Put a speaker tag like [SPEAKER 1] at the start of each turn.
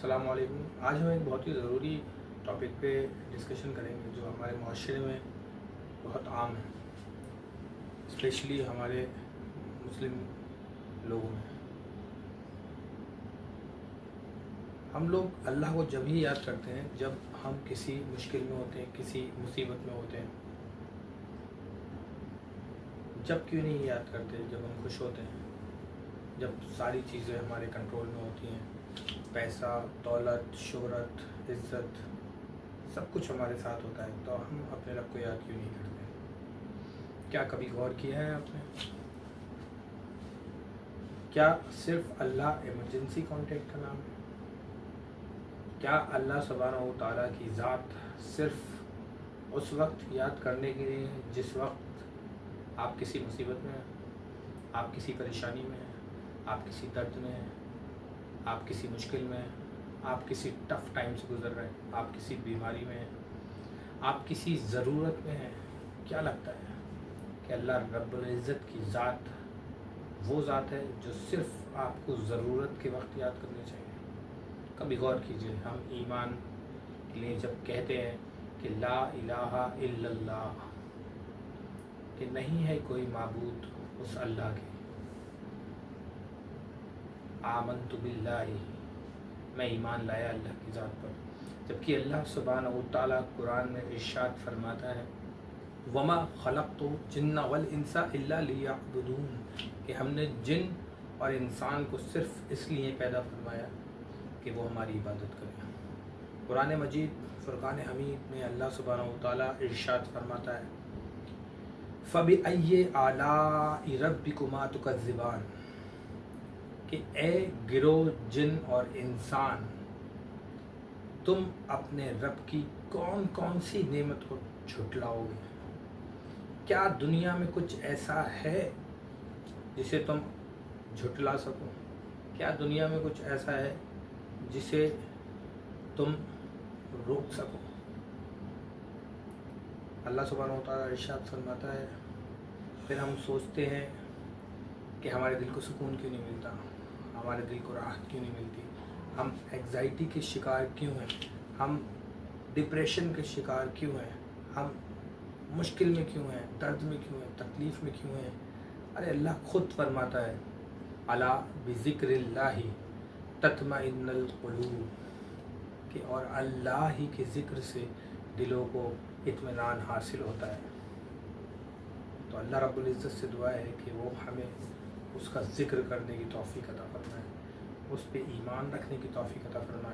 [SPEAKER 1] السلام علیکم۔ آج ہم ایک بہت ہی ضروری ٹاپک پہ ڈسکشن کریں گے جو ہمارے معاشرے میں بہت عام ہے، اسپیشلی ہمارے مسلم لوگوں میں۔ ہم لوگ اللہ کو جب ہی یاد کرتے ہیں جب ہم کسی مشکل میں ہوتے ہیں، کسی مصیبت میں ہوتے ہیں۔ جب کیوں نہیں یاد کرتے جب ہم خوش ہوتے ہیں، جب ساری چیزیں ہمارے کنٹرول میں ہوتی ہیں، پیسہ، دولت، شہرت، عزت، سب کچھ ہمارے ساتھ ہوتا ہے، تو ہم اپنے رب کو یاد کیوں نہیں کرتے؟ کیا کبھی غور کیا ہے آپ نے؟ کیا صرف اللہ ایمرجنسی کانٹیکٹ کا نام ہے؟ کیا اللہ سبحانہ و تعالیٰ کی ذات صرف اس وقت یاد کرنے کے لیے جس وقت آپ کسی مصیبت میں ہیں، آپ کسی پریشانی میں ہیں، آپ کسی درد میں ہیں، آپ کسی مشکل میں ہیں، آپ کسی ٹف ٹائم سے گزر رہے ہیں، آپ کسی بیماری میں ہیں، آپ کسی ضرورت میں ہیں؟ کیا لگتا ہے کہ اللہ رب العزت کی ذات وہ ذات ہے جو صرف آپ کو ضرورت کے وقت یاد کرنی چاہیے؟ کبھی غور کیجئے، ہم ایمان کے لیے جب کہتے ہیں کہ لا الہ الا اللہ، کہ نہیں ہے کوئی معبود اس اللہ کے، آمنت باللہ، میں ایمان لایا اللہ کی ذات پر، جبکہ اللہ سبحانہ و تعالیٰ قرآن میں ارشاد فرماتا ہے وما خلقت الجن والانس الا لیعبدون، کہ ہم نے جن اور انسان کو صرف اس لیے پیدا فرمایا کہ وہ ہماری عبادت کریں۔ قرآن مجید فرقان حمید میں اللہ سبحانہ و تعالیٰ ارشاد فرماتا ہے فَبِأَيِّ آلَاءِ رَبِّكُمَا تُكَذِّبَانِ، کہ اے گروہ جن اور انسان، تم اپنے رب کی کون کون سی نعمت کو جھٹلاؤ گے؟ کیا دنیا میں کچھ ایسا ہے جسے تم جھٹلا سکو؟ کیا دنیا میں کچھ ایسا ہے جسے تم روک سکو؟ اللہ سبحانہ و تعالیٰ ارشاد فرماتا ہے، پھر ہم سوچتے ہیں کہ ہمارے دل کو سکون کیوں نہیں ملتا، ہمارے دل کو راحت کیوں نہیں ملتی، ہم اینگزائٹی کے شکار کیوں ہیں، ہم ڈپریشن کے شکار کیوں ہیں، ہم مشکل میں کیوں ہیں، درد میں کیوں ہیں، تکلیف میں کیوں ہیں؟ ارے اللہ خود فرماتا ہے الا بذکر اللہ تطمئن القلوب، کہ اور اللہ ہی کے ذکر سے دلوں کو اطمینان حاصل ہوتا ہے۔ تو اللہ رب العزت سے دعا ہے کہ وہ ہمیں اس کا ذکر کرنے کی توفیق عطا فرمائے، اس پہ ایمان رکھنے کی توفیق عطا فرمائے۔